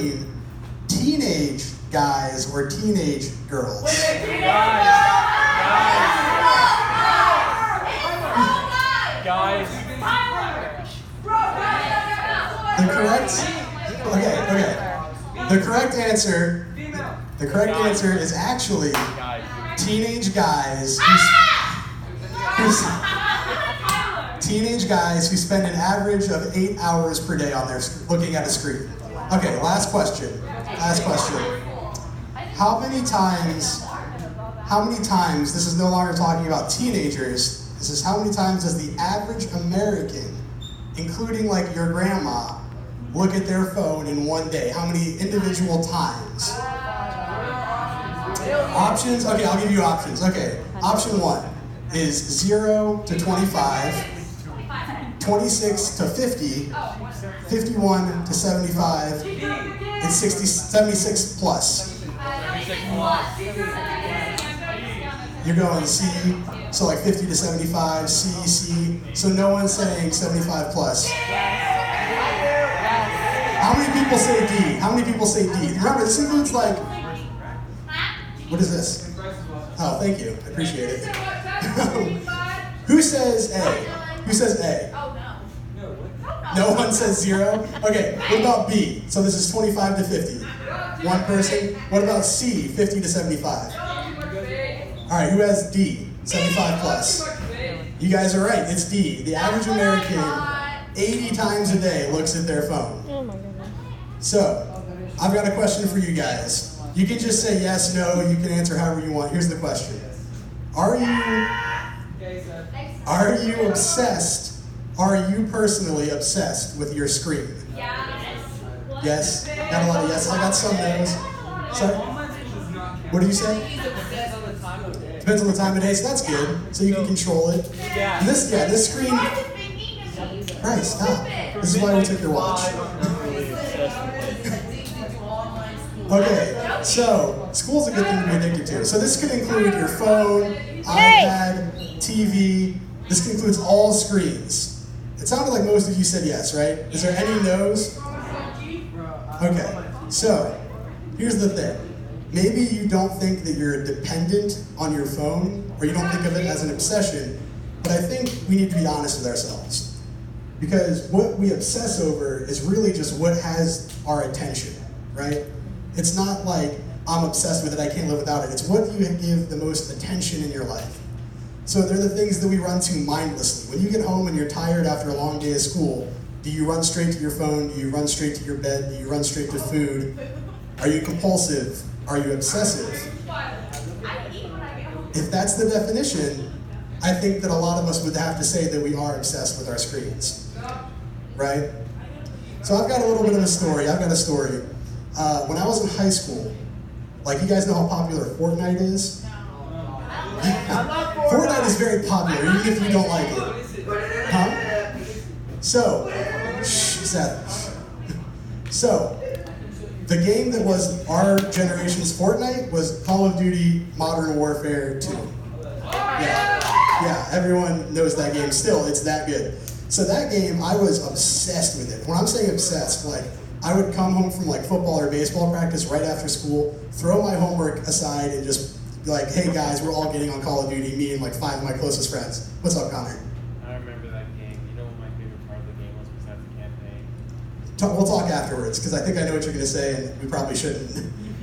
between teenage guys or teenage girls? Guys. The correct answer is actually teenage guys who spend an average of 8 hours per day on their looking at a screen. Okay, last question. How many times, this is no longer talking about teenagers, this is how many times does the average American, including like your grandma, look at their phone in one day? How many individual times? Options? Okay, I'll give you options. Okay, option 1 is 0 to 25, 26 to 50, 51 to 75, and 76 plus. You're going C, so like 50 to 75, C. So no one's saying 75 plus. How many people say D? Remember, this includes like, what is this? Oh, thank you. I appreciate it. Who says A? No one says 0? Okay, what about B? So this is 25 to 50. One person. What about C, 50 to 75? All right, who has D, 75 plus? You guys are right, it's D. The average American, 80 times a day, looks at their phone. Oh my goodness. So, I've got a question for you guys. You can just say yes, no, you can answer however you want. Here's the question. Are you obsessed? Are you personally obsessed with your screen? Yes? Got a lot of yes. I got some no's. Sorry? What do you say? Depends on the time of day, so that's good. So you can control it. And this screen. Right, stop. This is why we took your watch. Okay, so school's a good thing to be addicted to. So this could include your phone, iPad, TV. This includes all screens. It sounded like most of you said yes, right? Is there any no's? Okay, so here's the thing. Maybe you don't think that you're dependent on your phone, or you don't think of it as an obsession, but I think we need to be honest with ourselves. Because what we obsess over is really just what has our attention, right? It's not like, I'm obsessed with it, I can't live without it. It's what you give the most attention in your life. So they're the things that we run to mindlessly. When you get home and you're tired after a long day of school, do you run straight to your phone? Do you run straight to your bed? Do you run straight to food? Are you compulsive? Are you obsessive? If that's the definition, I think that a lot of us would have to say that we are obsessed with our screens, right? So I've got a little bit of a story. When I was in high school, like you guys know how popular Fortnite is? Fortnite is very popular, even if you don't like it. Huh? So, Seth. So, the game that was our generation's Fortnite was Call of Duty Modern Warfare 2. Yeah, everyone knows that game still, it's that good. So that game, I was obsessed with it. When I'm saying obsessed, like, I would come home from like football or baseball practice right after school, throw my homework aside and just be like, hey guys, we're all getting on Call of Duty, me and like 5 of my closest friends. What's up, Connor? I remember that game. You know what my favorite part of the game was besides the campaign? We'll talk afterwards, because I think I know what you're going to say, and we probably shouldn't.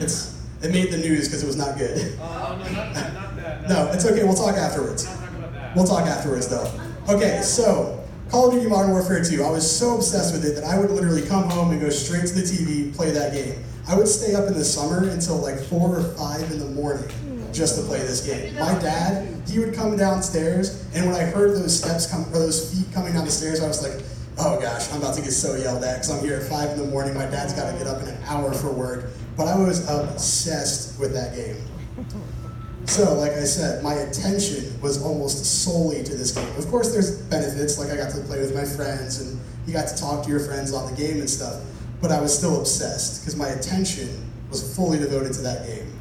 It made the news because it was not good. Oh, no, not that. No, it's okay, we'll talk afterwards. We'll talk afterwards, though. Okay, so, Call of Duty Modern Warfare 2, I was so obsessed with it that I would literally come home and go straight to the TV, play that game. I would stay up in the summer until like 4 or 5 in the morning just to play this game. My dad, he would come downstairs, and when I heard those steps or those feet coming down the stairs, I was like, oh gosh, I'm about to get so yelled at because I'm here at 5 in the morning. My dad's got to get up in an hour for work. But I was obsessed with that game. So, like I said, my attention was almost solely to this game. Of course, there's benefits, like I got to play with my friends, and you got to talk to your friends on the game and stuff, but I was still obsessed, because my attention was fully devoted to that game.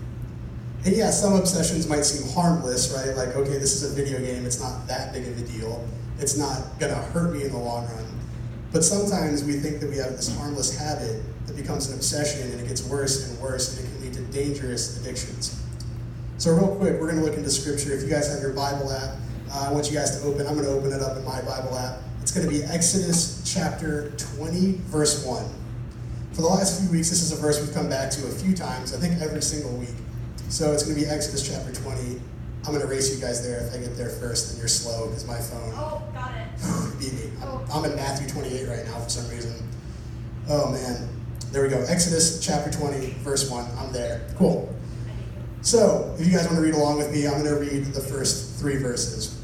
And yeah, some obsessions might seem harmless, right? Like, okay, this is a video game, it's not that big of a deal. It's not gonna hurt me in the long run. But sometimes we think that we have this harmless habit it becomes an obsession, and it gets worse and worse, and it can lead to dangerous addictions. So real quick, we're going to look into scripture. If you guys have your Bible app, I want you guys to open. I'm going to open it up in my Bible app. It's going to be Exodus chapter 20, verse 1. For the last few weeks, this is a verse we've come back to a few times, I think every single week. So it's going to be Exodus chapter 20. I'm going to race you guys there. If I get there first, then you're slow because my phone Got it. beat me. I'm in Matthew 28 right now for some reason. Oh man. There we go. Exodus chapter 20, verse 1. I'm there. Cool. So, if you guys want to read along with me, I'm going to read the first 3 verses.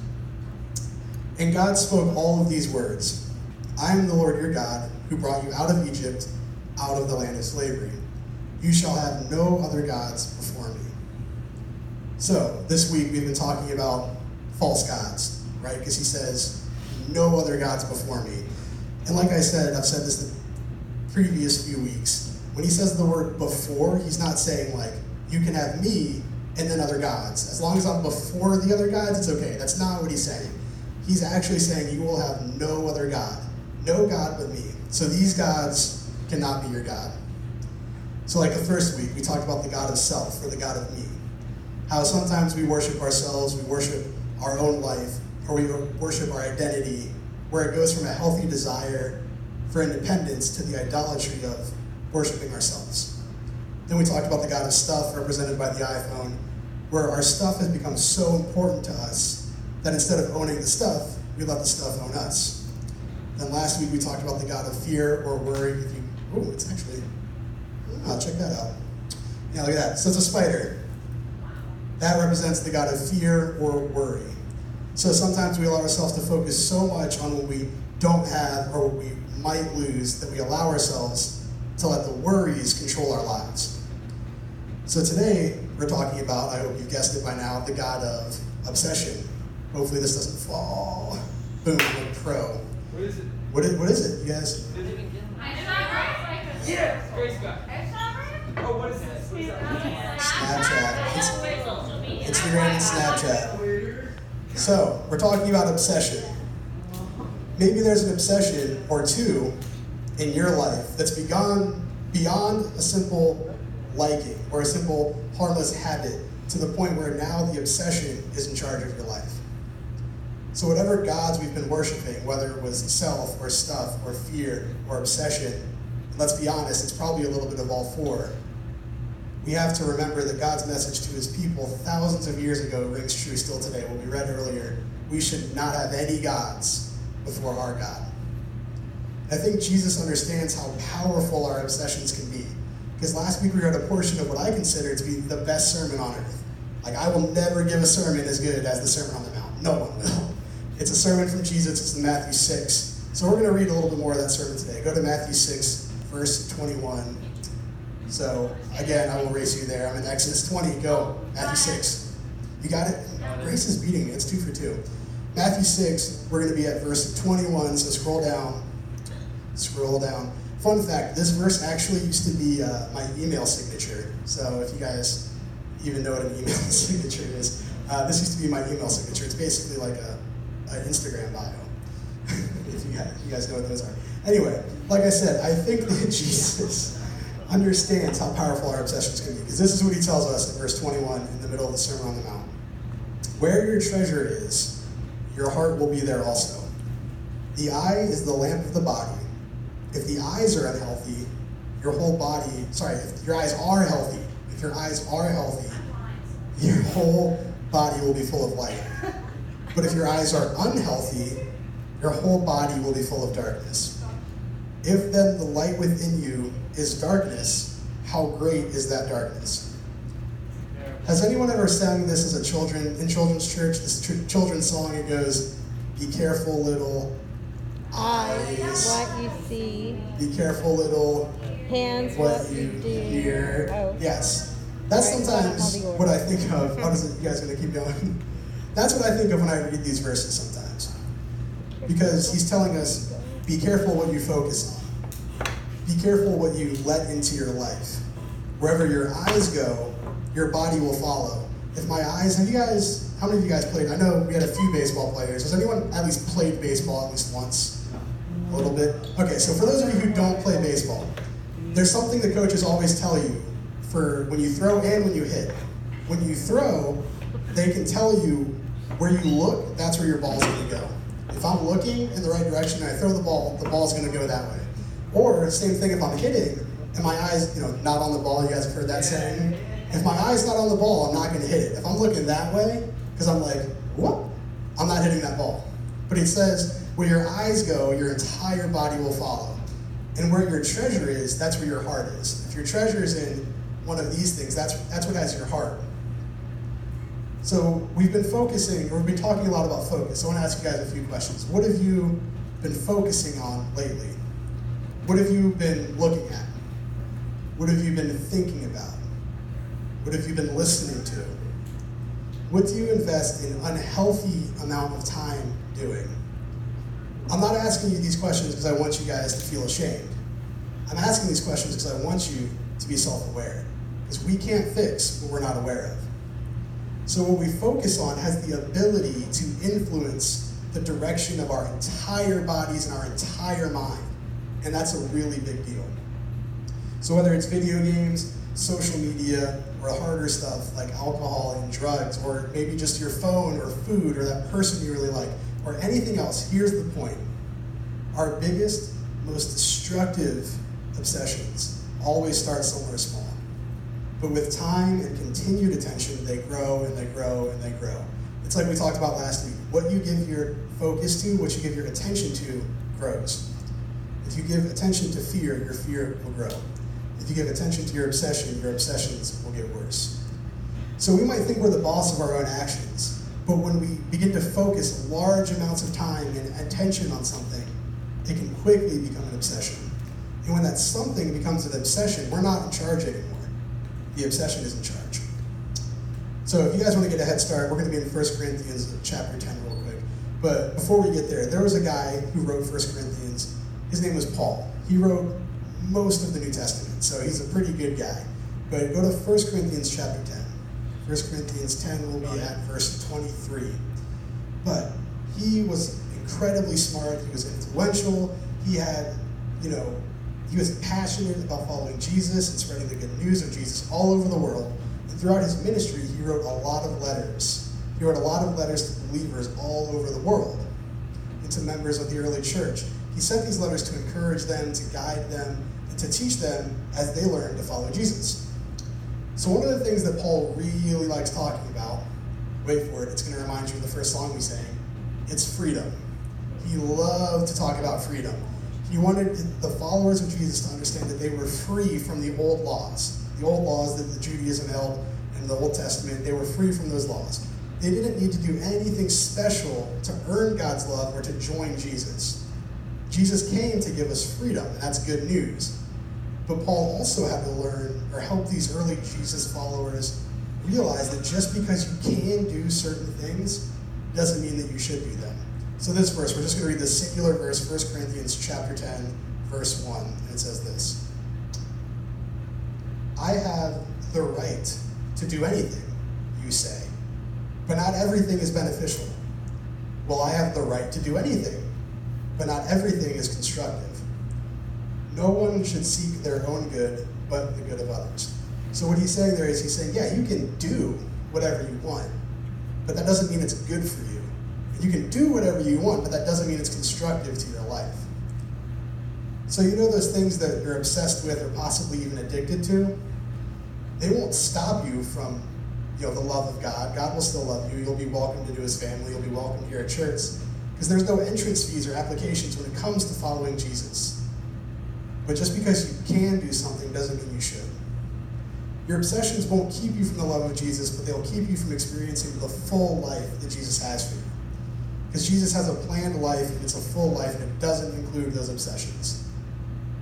And God spoke all of these words. I am the Lord your God, who brought you out of Egypt, out of the land of slavery. You shall have no other gods before me. So, this week we've been talking about false gods, right? Because he says, no other gods before me. And like I said, I've said this the previous few weeks. When he says the word before, he's not saying like, you can have me and then other gods. As long as I'm before the other gods, it's okay. That's not what he's saying. He's actually saying you will have no other God. No God but me. So these gods cannot be your God. So like the first week, we talked about the God of self or the God of me. How sometimes we worship ourselves, we worship our own life, or we worship our identity, where it goes from a healthy desire for independence to the idolatry of worshiping ourselves. Then we talked about the God of stuff, represented by the iPhone, where our stuff has become so important to us that instead of owning the stuff, we let the stuff own us. Then last week we talked about the God of fear or worry. It's actually, check that out. Yeah, look at that. So it's a spider. That represents the God of fear or worry. So sometimes we allow ourselves to focus so much on what we don't have or what we might lose that we allow ourselves to let the worries control our lives. So today we're talking about, I hope you've guessed it by now, the God of obsession. Hopefully this doesn't fall. Boom, we're pro. What is it? What is it, you guys? Yeah, Grace got. It's not right. Oh, what is this? What is that? Snapchat. Instagram and Snapchat. So, we're talking about obsession. Maybe there's an obsession or two in your life that's gone beyond a simple liking or a simple harmless habit to the point where now the obsession is in charge of your life. So whatever gods we've been worshiping, whether it was self or stuff or fear or obsession, let's be honest, it's probably a little bit of all 4. We have to remember that God's message to his people thousands of years ago rings true still today. What we read earlier, we should not have any gods before our God. I think Jesus understands how powerful our obsessions can be. Because last week we read a portion of what I consider to be the best sermon on earth. Like, I will never give a sermon as good as the Sermon on the Mount. No one will. It's a sermon from Jesus. It's in Matthew 6. So we're going to read a little bit more of that sermon today. Go to Matthew 6, verse 21. So, again, I will race you there. I'm in Exodus 20. Go. Matthew 6. You got it? Grace is beating me. It's 2 for 2. Matthew 6, we're going to be at verse 21. So scroll down. Scroll down. Fun fact, this verse actually used to be my email signature. So if you guys even know what an email signature is, this used to be my email signature. It's basically like an Instagram bio, if you guys know what those are. Anyway, like I said, I think that Jesus understands how powerful our obsessions can be, because this is what he tells us in verse 21 in the middle of the Sermon on the Mount. Where your treasure is, your heart will be there also. The eye is the lamp of the body. If the eyes are unhealthy, your whole body, if your eyes are healthy, your whole body will be full of light. But if your eyes are unhealthy, your whole body will be full of darkness. If then the light within you is darkness, how great is that darkness? Has anyone ever sang this as a in children's church? This children's song, it goes, be careful little eyes, what you see, be careful little hands, what you hear. Oh. Yes. That's sometimes what I think of. How does it, you guys gonna keep going? That's what I think of when I read these verses sometimes. Because he's telling us, be careful what you focus on. Be careful what you let into your life. Wherever your eyes go, your body will follow. If my eyes, how many of you guys played? I know we had a few baseball players. Has anyone at least played baseball at least once? A little bit? Okay, so for those of you who don't play baseball, There's something the coaches always tell you for when you throw and when you hit. When you throw, they can tell you where you look, that's where your ball's going to go. If I'm looking in the right direction and I throw the ball's going to go that way. Or same thing if I'm hitting and my eyes, not on the ball. You guys have heard that saying. If my eye's not on the ball, I'm not going to hit it. If I'm looking that way, because I'm like, whoop, I'm not hitting that ball. But he says, where your eyes go, your entire body will follow. And where your treasure is, that's where your heart is. If your treasure is in one of these things, that's what has your heart. So we've been talking a lot about focus. I want to ask you guys a few questions. What have you been focusing on lately? What have you been looking at? What have you been thinking about? What have you been listening to? What do you invest an unhealthy amount of time doing? I'm not asking you these questions because I want you guys to feel ashamed. I'm asking these questions because I want you to be self-aware. Because we can't fix what we're not aware of. So what we focus on has the ability to influence the direction of our entire bodies and our entire mind. And that's a really big deal. So whether it's video games, social media, or harder stuff like alcohol and drugs, or maybe just your phone or food or that person you really like, or anything else, here's the point. Our biggest, most destructive obsessions always start somewhere small. But with time and continued attention, they grow and they grow and they grow. It's like we talked about last week. What you give your focus to, what you give your attention to, grows. If you give attention to fear, your fear will grow. If you give attention to your obsessions will get worse. So we might think we're the boss of our own actions, but when we begin to focus large amounts of time and attention on something, it can quickly become an obsession. And when that something becomes an obsession, we're not in charge anymore. The obsession is in charge. So if you guys want to get a head start, we're going to be in 1 Corinthians chapter 10 real quick. But before we get there was a guy who wrote 1 Corinthians. His name was Paul. He wrote most of the New Testament, so he's a pretty good guy. But go to 1 Corinthians chapter 10. 1 Corinthians 10 will be at verse 23. But he was incredibly smart. He was influential. He had, he was passionate about following Jesus and spreading the good news of Jesus all over the world. And throughout his ministry, he wrote a lot of letters. He wrote a lot of letters to believers all over the world and to members of the early church. He sent these letters to encourage them, to guide them, and to teach them as they learned to follow Jesus. So one of the things that Paul really likes talking about, wait for it, it's going to remind you of the first song we sang, it's freedom. He loved to talk about freedom. He wanted the followers of Jesus to understand that they were free from the old laws that the Judaism held in the Old Testament. They were free from those laws. They didn't need to do anything special to earn God's love or to join Jesus. Jesus came to give us freedom, and that's good news. But Paul also had to learn or help these early Jesus followers realize that just because you can do certain things doesn't mean that you should do them. So this verse, we're just going to read this singular verse, 1 Corinthians chapter 10, verse 1, and it says this. I have the right to do anything, you say, but not everything is beneficial. Well, I have the right to do anything, but not everything is constructive. No one should seek their own good, but the good of others. So what he's saying there is, he's saying, yeah, you can do whatever you want, but that doesn't mean it's good for you. You can do whatever you want, but that doesn't mean it's constructive to your life. So those things that you're obsessed with or possibly even addicted to, they won't stop you from the love of God. God will still love you. You'll be welcomed into his family. You'll be welcomed here at church. Because there's no entrance fees or applications when it comes to following Jesus. But just because you can do something doesn't mean you should. Your obsessions won't keep you from the love of Jesus, but they'll keep you from experiencing the full life that Jesus has for you. Because Jesus has a planned life, and it's a full life, and it doesn't include those obsessions.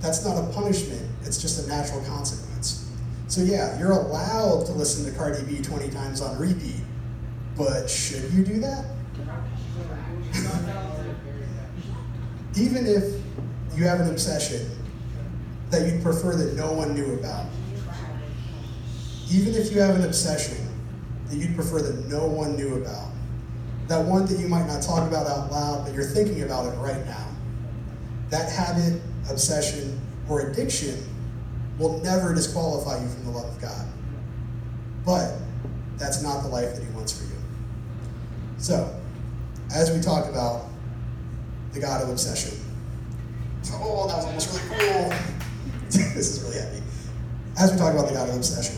That's not a punishment, it's just a natural consequence. So yeah, you're allowed to listen to Cardi B 20 times on repeat, but should you do that? Even if you have an obsession that you'd prefer that no one knew about, even if you have an obsession that you'd prefer that no one knew about, that one that you might not talk about out loud, but you're thinking about it right now, that habit, obsession, or addiction will never disqualify you from the love of God. But that's not the life that he wants for you. So, as we talk about the God of obsession. Oh, that was almost really cool. This is really heavy. As we talk about the God of obsession.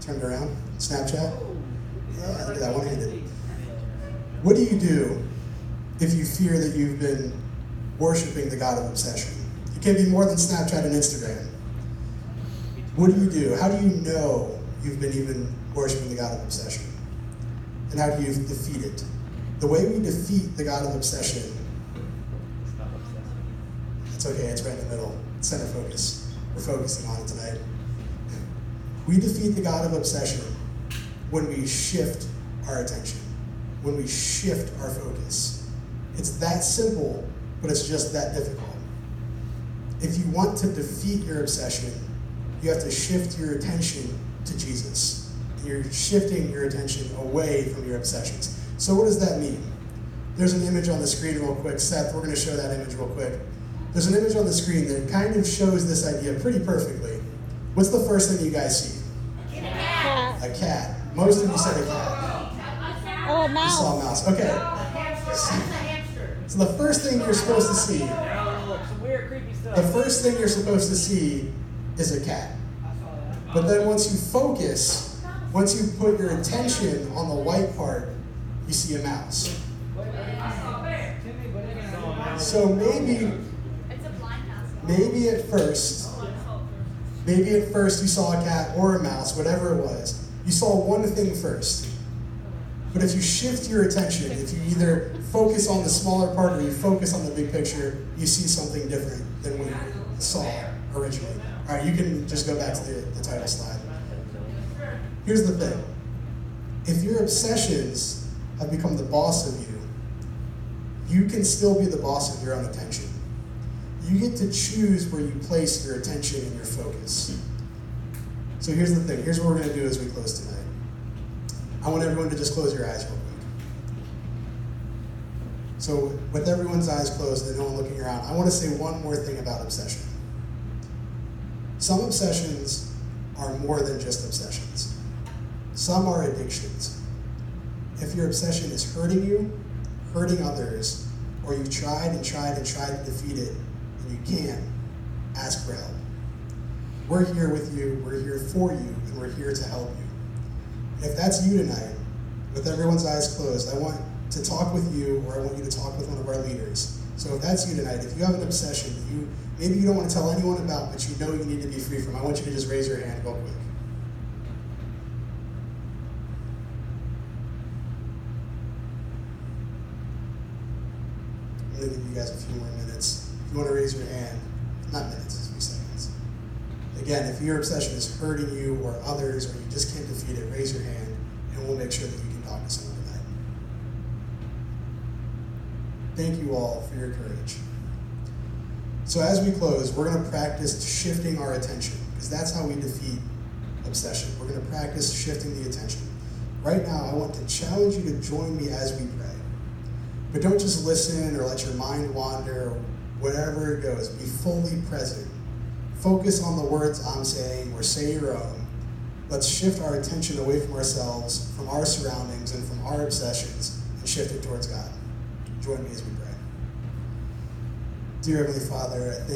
Turn it around. Snapchat. Yeah, look at that, one-handed. What do you do if you fear that you've been worshiping the God of obsession? It can be more than Snapchat and Instagram. What do you do? How do you know you've been even worshiping the God of obsession? And how do you defeat it? The way we defeat the God of obsession, it's okay, it's right in the middle. Center focus. We're focusing on it tonight. We defeat the God of obsession when we shift our attention, when we shift our focus. It's that simple, but it's just that difficult. If you want to defeat your obsession, you have to shift your attention to Jesus. You're shifting your attention away from your obsessions. So what does that mean? There's an image on the screen real quick. Seth, we're going to show that image real quick. There's an image on the screen that kind of shows this idea pretty perfectly. What's the first thing you guys see? A cat. A cat. Most of you said a cat. Oh, a You mouse. saw a mouse. Okay. So the first thing you're supposed to see, Some weird, creepy stuff. the first thing you're supposed to see is a cat. But then once you focus, once you put your attention on the white part, you see a mouse. So maybe It's a blind mouse. Maybe at first you saw a cat or a mouse, whatever it was. You saw one thing first. But if you shift your attention, if you either focus on the smaller part or you focus on the big picture, you see something different than what you saw originally. All right, you can just go back to the title slide. Here's the thing. If your obsessions have become the boss of you, you can still be the boss of your own attention. You get to choose where you place your attention and your focus. So here's the thing. Here's what we're going to do as we close tonight. I want everyone to just close your eyes real quick. So with everyone's eyes closed and no one looking around, I want to say one more thing about obsession. Some obsessions are more than just obsessions. Some are addictions. If your obsession is hurting you, hurting others, or you've tried and tried and tried to defeat it, and you can't, ask for help. We're here with you, we're here for you, and we're here to help you. And if that's you tonight, with everyone's eyes closed, I want to talk with you, or I want you to talk with one of our leaders. So if that's you tonight, if you have an obsession that maybe you don't want to tell anyone about, but you know you need to be free from, I want you to just raise your hand real quick. I'm going to give you guys a few more minutes. If you want to raise your hand, not minutes, it's a few seconds. Again, if your obsession is hurting you or others, or you just can't defeat it, raise your hand, and we'll make sure that you can talk to someone tonight. Thank you all for your courage. So as we close, we're going to practice shifting our attention, because that's how we defeat obsession. We're going to practice shifting the attention. Right now, I want to challenge you to join me as we pray. But don't just listen or let your mind wander, or wherever it goes. Be fully present. Focus on the words I'm saying, or say your own. Let's shift our attention away from ourselves, from our surroundings, and from our obsessions, and shift it towards God. Join me as we pray. Dear Heavenly Father, I thank